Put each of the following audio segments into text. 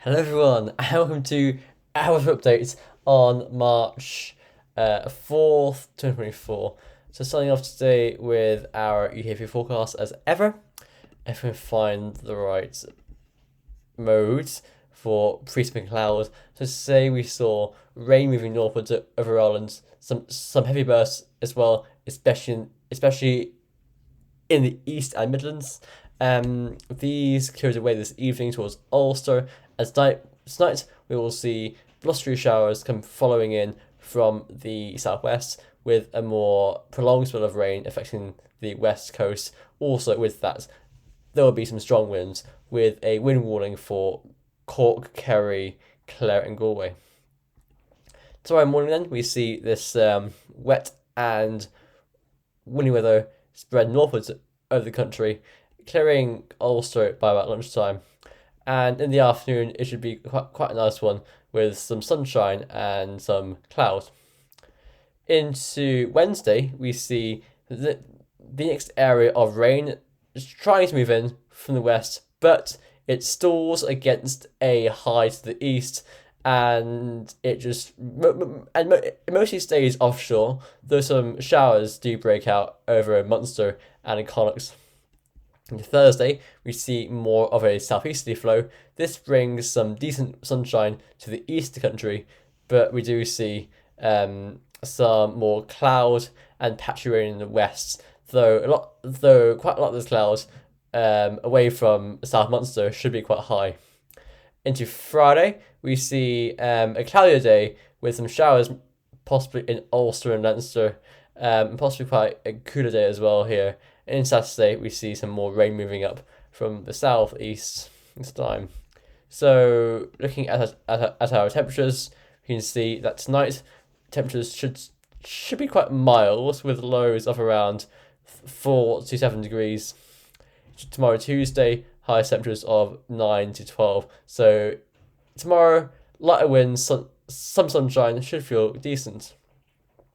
Hello everyone, and welcome to our update on March 4th, 2024. So starting off today with our UKV forecast as ever. If we can find the right modes for pre-spring clouds. So today we saw rain moving northwards over Ireland, some heavy bursts as well, especially in the east and Midlands. These cleared away this evening towards Ulster. Tonight we will see blustery showers come following in from the southwest with a more prolonged spell of rain affecting the west coast. Also with that, there will be some strong winds with a wind warning for Cork, Kerry, Clare and Galway. Tomorrow morning then we see this wet and windy weather spread northwards over the country, clearing Ulster by about lunchtime. And in the afternoon, it should be quite a nice one with some sunshine and some clouds. Into Wednesday, we see the next area of rain is trying to move in from the west, but it stalls against a high to the east, and it mostly stays offshore, though some showers do break out over Munster and in Connacht. Thursday, we see more of a southeasterly flow. This brings some decent sunshine to the east of the country, but we do see some more cloud and patchy rain in the west. Though quite a lot of those clouds away from South Munster should be quite high. Into Friday, we see a cloudier day with some showers possibly in Ulster and Leinster, and possibly quite a cooler day as well here. In Saturday, we see some more rain moving up from the southeast this time. So, looking at our temperatures, you can see that tonight temperatures should be quite mild with lows of around 4 to 7 degrees. Tomorrow, Tuesday, highest temperatures of 9 to 12. So, tomorrow, lighter winds, some sunshine, should feel decent.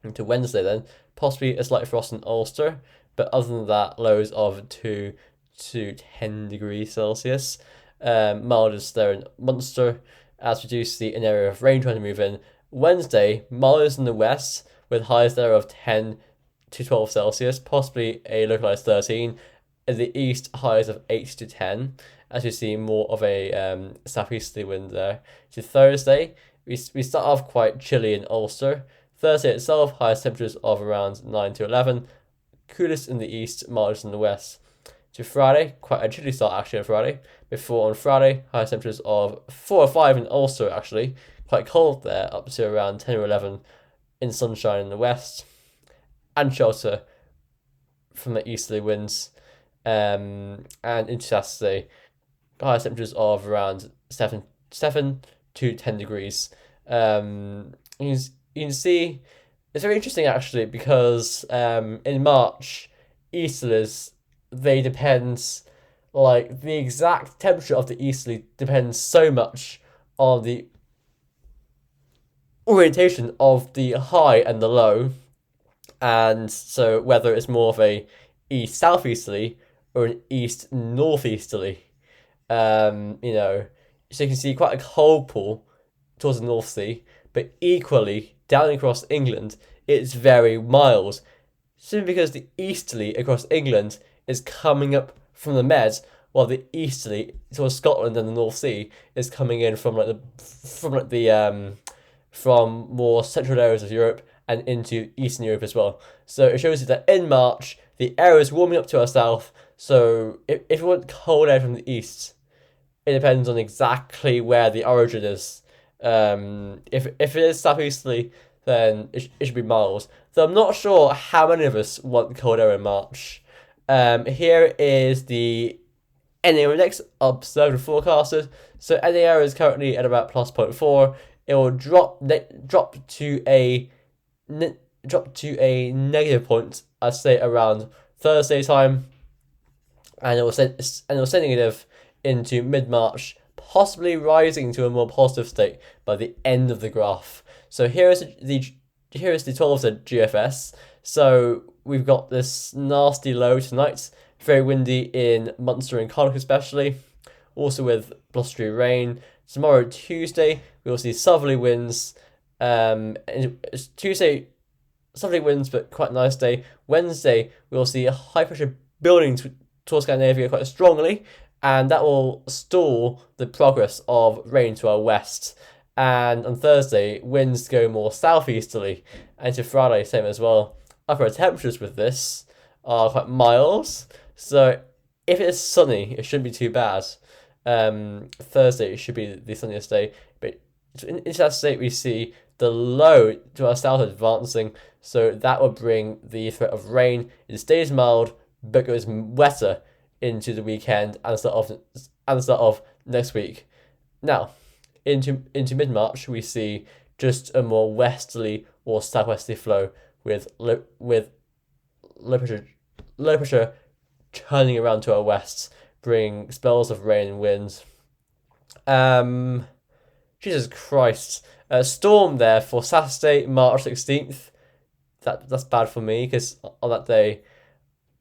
Into Wednesday, then, possibly a slight frost in Ulster. But other than that, lows of 2 to 10 degrees Celsius. Mildest there in Munster, as we do see an area of rain trying to move in. Wednesday, mildest in the west, with highs there of 10 to 12 Celsius, possibly a localised 13. In the east, highs of 8 to 10, as we see more of a southeasterly wind there. To Thursday, we start off quite chilly in Ulster. Thursday itself, highest temperatures of around 9 to 11. Coolest in the east, mildest in the west. To Friday, quite a chilly start actually on Friday. Before on Friday, highest temperatures of 4 or 5 in Ulster actually. Quite cold there, up to around 10 or 11 in sunshine in the west. And shelter from the easterly winds. And into Saturday, highest temperatures of around 7 to 10 degrees. You can see it's very interesting actually because in March, easterlies, they depend, like the exact temperature of the easterly depends so much on the orientation of the high and the low, and so whether it's more of a east southeasterly or an east northeasterly. So you can see quite a cold pull towards the North Sea, but equally down across England, it's very mild, simply because the easterly across England is coming up from the Med, while the easterly towards Scotland and the North Sea is coming in from from more central areas of Europe and into Eastern Europe as well. So it shows you that in March the air is warming up to our south. So if you want cold air from the east, it depends on exactly where the origin is. If it is southeasterly, then it should be mild. Though I'm not sure how many of us want cold air in March. Here is the NA index observed and forecasted. So NA is currently at about plus 0.4. It will drop to a negative point, I'd say around Thursday time, and it will stay negative into mid-March, possibly rising to a more positive state by the end of the graph. So here is the 12 GFS. So we've got this nasty low tonight, very windy in Munster and Connacht especially. also with blustery rain. Tomorrow, Tuesday, we will see southerly winds. Tuesday, southerly winds, but quite a nice day. Wednesday, we will see a high pressure building towards Scandinavia quite strongly, and that will stall the progress of rain to our west. And on Thursday, winds go more southeasterly, and to Friday, same as well. Upper temperatures with this are quite mild, so if it's sunny, it shouldn't be too bad. Thursday it should be the sunniest day, but into that state we see the low to our south advancing, so that will bring the threat of rain. It stays mild, but goes wetter into the weekend and the start of next week. Now, into mid-March, we see just a more westerly or southwesterly flow with low pressure turning around to our west, bring spells of rain and wind. Jesus Christ. Storm there for Saturday, March 16th. That's bad for me because on that day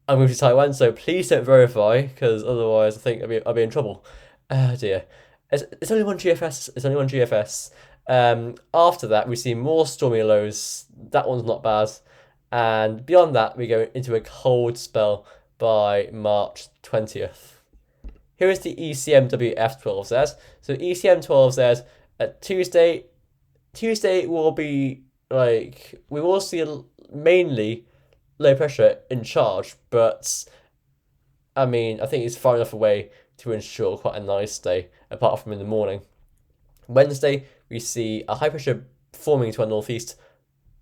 I'm moving to Taiwan, so please don't verify because otherwise I think I'll be in trouble. Oh dear. It's only one GFS. It's only one GFS. After that, we see more stormy lows. That one's not bad. And beyond that, we go into a cold spell by March 20th. Here is the ECMWF12Z. So ECM12Z at Tuesday will be like, we will see mainly low pressure in charge, but I mean, I think it's far enough away to ensure quite a nice day, apart from in the morning. Wednesday, we see a high pressure forming to our northeast,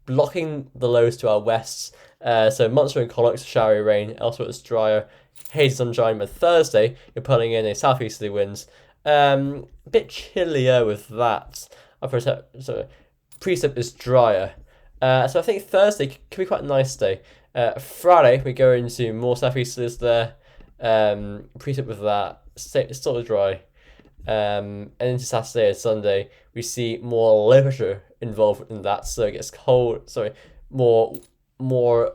blocking the lows to our west. So Munster and Connacht, showery rain, elsewhere it's drier, hazy sunshine. But Thursday, you're pulling in a southeasterly winds. A bit chillier with that. So precip is drier. So I think Thursday could be quite a nice day. Friday, we go into more southeasterlies there. Precip with that, it's sort of dry. And into Saturday and Sunday, we see more low pressure involved in that, so it gets cold. More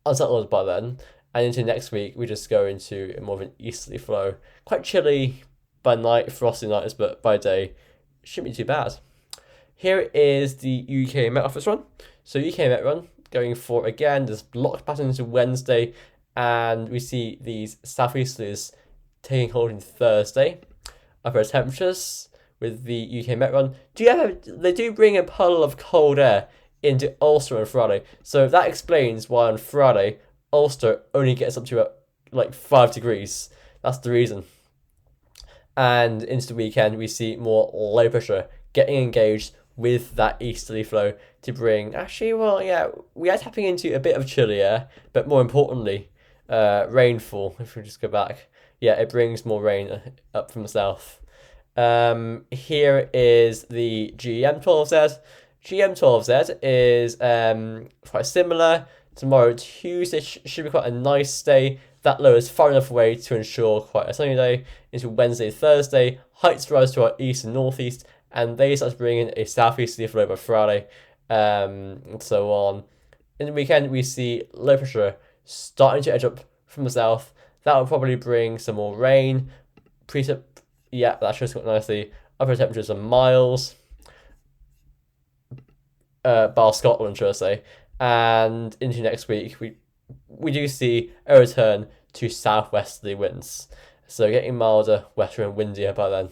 unsettled by then. And into next week, we just go into more of an easterly flow. Quite chilly by night, frosty nights, but by day, shouldn't be too bad. Here is the UK Met Office run. So UK Met run going for again this block pattern into Wednesday, and we see these southeasterlies taking hold in Thursday. Upper temperatures with the UK Met run. They do bring a puddle of cold air into Ulster on Friday, so that explains why on Friday Ulster only gets up to like 5 degrees. That's the reason. And into the weekend, we see more low pressure getting engaged with that easterly flow to bring. We are tapping into a bit of chilly air, but more importantly, rainfall. If we just go back, it brings more rain up from the south. Here is the GM12Z. GM12Z is quite similar. Tomorrow, Tuesday, should be quite a nice day. That low is far enough away to ensure quite a sunny day. Into Wednesday, Thursday, heights rise to our east and northeast, and they start to bring in a southeasterly flow by Friday, and so on. In the weekend, we see low pressure starting to edge up from the south. That will probably bring some more rain. Precip, that shows quite nicely. Upper temperatures are miles. Bar Scotland, should I say. And into next week, we do see a return to southwesterly winds. So getting milder, wetter and windier by then.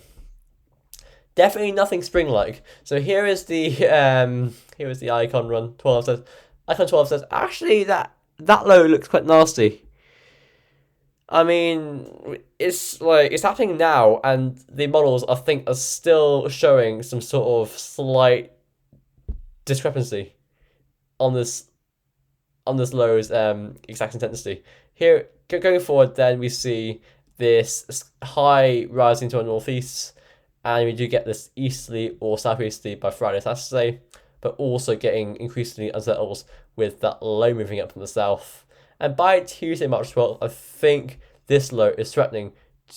Definitely nothing spring-like. So here is the Icon run. 12 says. Icon 12 says, actually that low looks quite nasty. I mean, it's happening now, and the models I think are still showing some sort of slight discrepancy on this low's exact intensity. Here, going forward, then we see this high rising to our northeast, and we do get this easterly or southeasterly by Friday, Saturday, but also getting increasingly unsettled with that low moving up from the south. And by Tuesday, March 12th, I think this low is threatening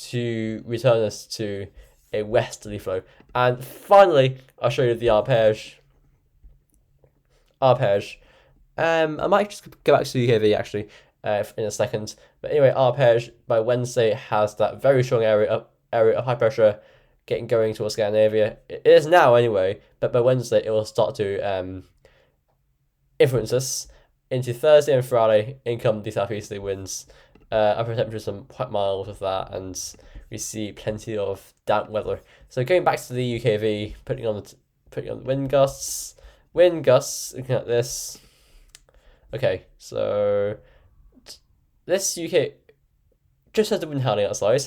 to return us to a westerly flow. And finally, I'll show you the arpege. I might just go back to the UKV actually. in a second. But anyway, arpege by Wednesday has that very strong area of high pressure getting going towards Scandinavia. It is now anyway, but by Wednesday it will start to influence us. Into Thursday and Friday, in come the southeasterly winds. Upper temperatures are quite mild with that, and we see plenty of damp weather. So going back to the UKV, putting on the wind gusts. Looking at this. Okay, so this UK just has the wind howling outside.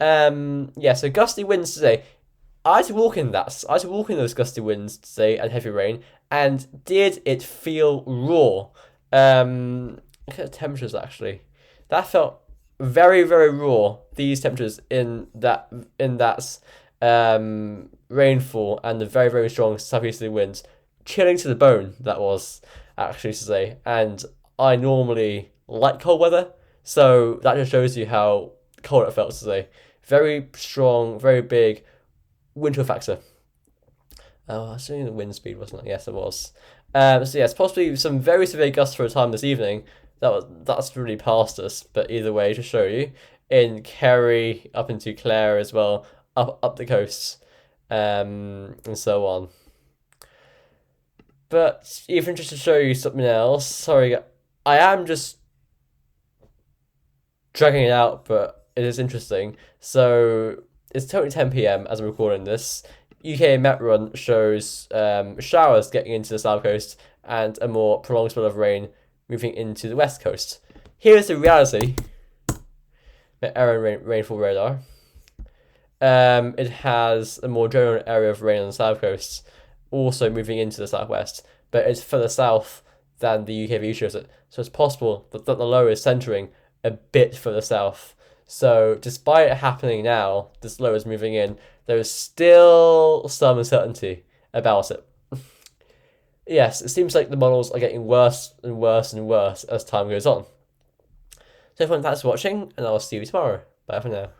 Yeah, so gusty winds today. I had to walk in those gusty winds today and heavy rain, and did it feel raw? Look at the temperatures actually. That felt very, very raw. These temperatures in that rainfall and the very, very strong southeasterly winds, chilling to the bone. That was actually today, and I normally like cold weather, so that just shows you how cold it felt today. Very strong, very big winter factor. Oh, I was doing the wind speed, wasn't it? Yes, it was. So yes, possibly some very severe gusts for a time this evening. That's really past us, but either way, to show you, in Kerry, up into Clare as well, up the coast, and so on. But even just to show you something else, sorry, I am just dragging it out, but it is interesting. So it's totally 10 p.m. as I'm recording this. UK Met Run shows showers getting into the south coast and a more prolonged spell of rain moving into the west coast. Here's the reality. Met Aaron rainfall radar. It has a more general area of rain on the south coast, also moving into the southwest, but it's further south than the UKV shows it. So it's possible that the low is centering a bit further south. So despite it happening now, this low is moving in, there is still some uncertainty about it. Yes, it seems like the models are getting worse and worse and worse as time goes on. So everyone, thanks for watching, and I'll see you tomorrow. Bye for now.